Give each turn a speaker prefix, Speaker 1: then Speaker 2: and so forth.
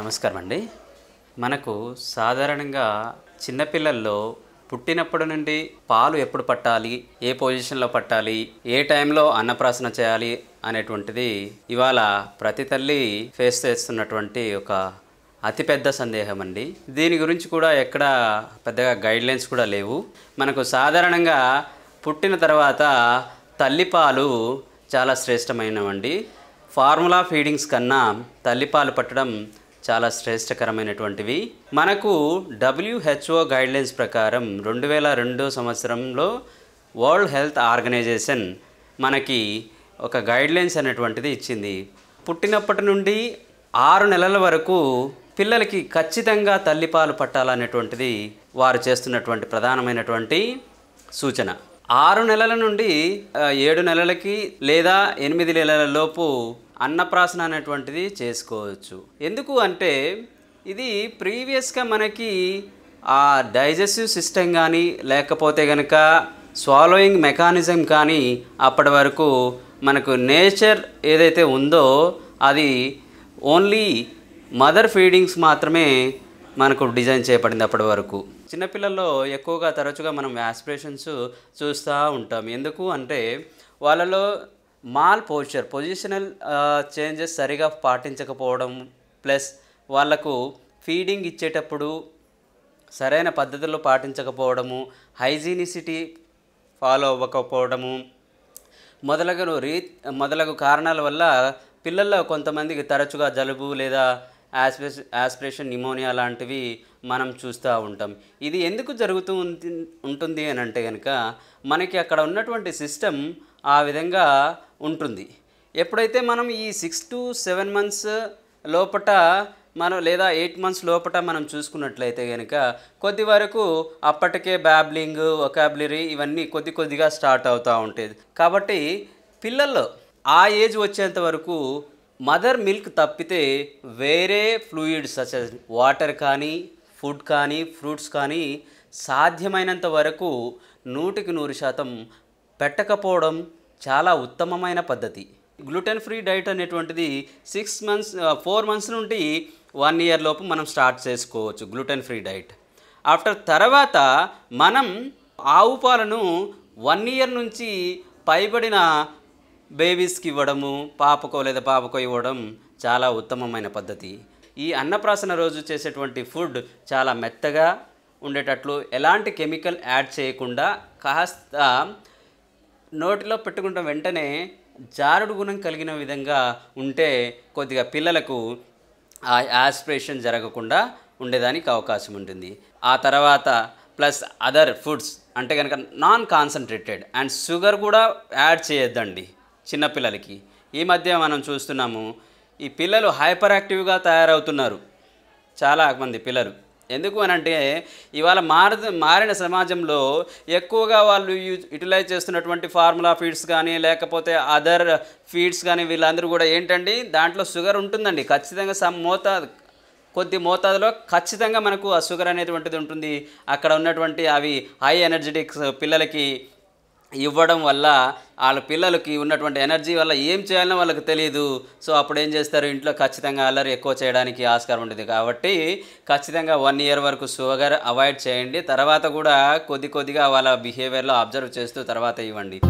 Speaker 1: నమస్కారం అండి. మనకు సాధారణంగా చిన్నపిల్లల్లో పుట్టినప్పటి నుండి పాలు ఎప్పుడు పట్టాలి, ఏ పొజిషన్లో పట్టాలి, ఏ టైంలో అన్నప్రాసన చేయాలి అనేటువంటిది ఇవాళ ప్రతి తల్లి ఫేస్ చేస్తున్నటువంటి ఒక అతిపెద్ద సందేహం అండి. దీని గురించి కూడా ఎక్కడ పెద్దగా గైడ్లైన్స్ కూడా లేవు. మనకు సాధారణంగా పుట్టిన తర్వాత తల్లిపాలు చాలా శ్రేష్టమైనవండి. ఫార్ములా ఫీడింగ్స్ కన్నా తల్లిపాలు పట్టడం చాలా శ్రేష్టకరమైనటువంటివి. మనకు WHO గైడ్లైన్స్ ప్రకారం 2002 సంవత్సరంలో వరల్డ్ హెల్త్ ఆర్గనైజేషన్ మనకి ఒక గైడ్లైన్స్ అనేటువంటిది ఇచ్చింది. పుట్టినప్పటి నుండి 6 నెలల వరకు పిల్లలకి ఖచ్చితంగా తల్లిపాలు పట్టాలనేటువంటిది వారు చేస్తున్నటువంటి ప్రధానమైనటువంటి సూచన. 6 నెలల నుండి 7 నెలలకి లేదా 8 నెలల లోపు అన్నప్రాసన అనేటువంటిది చేసుకోవచ్చు. ఎందుకు అంటే ఇది ప్రీవియస్గా మనకి ఆ డైజెస్టివ్ సిస్టమ్ కానీ లేకపోతే కనుక స్వాలోయింగ్ మెకానిజం కానీ అప్పటి వరకు మనకు నేచర్ ఏదైతే ఉందో అది ఓన్లీ మదర్ ఫీడింగ్స్ మాత్రమే మనకు డిజైన్ చేయబడింది అప్పటి వరకు. చిన్నపిల్లల్లో ఎక్కువగా తరచుగా మనం యాస్పిరేషన్స్ చూస్తూ ఉంటాం. ఎందుకు అంటే వాళ్ళలో మాల్ పొజిషనల్ చేంజెస్ సరిగా పాటించకపోవడం, ప్లస్ వాళ్ళకు ఫీడింగ్ ఇచ్చేటప్పుడు సరైన పద్ధతుల్లో పాటించకపోవడము, హైజీనిసిటీ ఫాలో అవ్వకపోవడము మొదలగు కారణాల వల్ల పిల్లల్లో కొంతమందికి తరచుగా జలుబు లేదా యాస్పిరేషన్ నిమోనియా లాంటివి మనం చూస్తూ ఉంటాం. ఇది ఎందుకు జరుగుతూ ఉంటుంది అని అంటే కనుక మనకి అక్కడ ఉన్నటువంటి సిస్టమ్ ఆ విధంగా ఉంటుంది. ఎప్పుడైతే మనం ఈ 6 to 7 months లోపట మనం లేదా 8 months లోపట మనం చూసుకున్నట్లయితే కనుక కొద్ది వరకు అప్పటికే బ్యాబ్లింగ్, వొకాబులరీ ఇవన్నీ కొద్దిగా స్టార్ట్ అవుతూ ఉంటుంది. కాబట్టి పిల్లల్లో ఆ ఏజ్ వచ్చేంత వరకు మదర్ మిల్క్ తప్పితే వేరే ఫ్లూయిడ్స్ సచ్ as వాటర్ కానీ, ఫుడ్ కానీ, ఫ్రూట్స్ కానీ సాధ్యమైనంత వరకు 100% పెట్టకపోవడం చాలా ఉత్తమమైన పద్ధతి. గ్లూటెన్ ఫ్రీ డైట్ అనేటువంటిది 4 months నుండి 1 year లోపు మనం స్టార్ట్ చేసుకోవచ్చు గ్లూటెన్ ఫ్రీ డైట్. ఆఫ్టర్ తర్వాత మనం ఆవు పాలను 1 year నుంచి పైబడిన బేబీస్కి ఇవ్వడము, పాపకో లేదా బాబుకో ఇవ్వడం చాలా ఉత్తమమైన పద్ధతి. ఈ అన్నప్రాసన రోజు చేసేటువంటి ఫుడ్ చాలా మెత్తగా ఉండేటట్లు ఎలాంటి కెమికల్ యాడ్ చేయకుండా కాస్త నోటిలో పెట్టుకుంటే వెంటనే జారుడు గుణం కలిగిన విధంగా ఉంటే కొద్దిగా పిల్లలకు ఆ యాస్పిరేషన్ జరగకుండా ఉండేదానికి అవకాశం ఉంటుంది. ఆ తర్వాత ప్లస్ అదర్ ఫుడ్స్ అంటే కనుక నాన్ కాన్సన్ట్రేటెడ్ అండ్ షుగర్ కూడా యాడ్ చేయొద్దండి చిన్నపిల్లలకి. ఈ మధ్య మనం చూస్తున్నాము ఈ పిల్లలు హైపర్ యాక్టివ్గా తయారవుతున్నారు చాలామంది పిల్లలు. ఎందుకు అని అంటే ఇవాళ మారిన సమాజంలో ఎక్కువగా వాళ్ళు యూటిలైజ్ చేస్తున్నటువంటి ఫార్ములా ఫీడ్స్ కానీ లేకపోతే అదర్ ఫీడ్స్ కానీ వీళ్ళందరూ కూడా ఏంటండి దాంట్లో షుగర్ ఉంటుందండి. ఖచ్చితంగా కొద్ది మోతాదులో ఖచ్చితంగా మనకు ఆ షుగర్ అనేటువంటిది ఉంటుంది. అక్కడ ఉన్నటువంటి అవి హై ఎనర్జెటిక్స్ పిల్లలకి ఇవ్వడం వల్ల వాళ్ళ పిల్లలకి ఉన్నటువంటి ఎనర్జీ వల్ల ఏం చేయాలనో వాళ్ళకి తెలియదు. సో అప్పుడు ఏం చేస్తారు, ఇంట్లో ఖచ్చితంగా అల్లరి ఎక్కువ చేయడానికి ఆస్కారం ఉంటుంది. కాబట్టి ఖచ్చితంగా 1 year వరకు షుగర్ అవాయిడ్ చేయండి. తర్వాత కూడా కొద్దిగా వాళ్ళ బిహేవియర్లో అబ్జర్వ్ చేస్తూ తర్వాత ఇవ్వండి.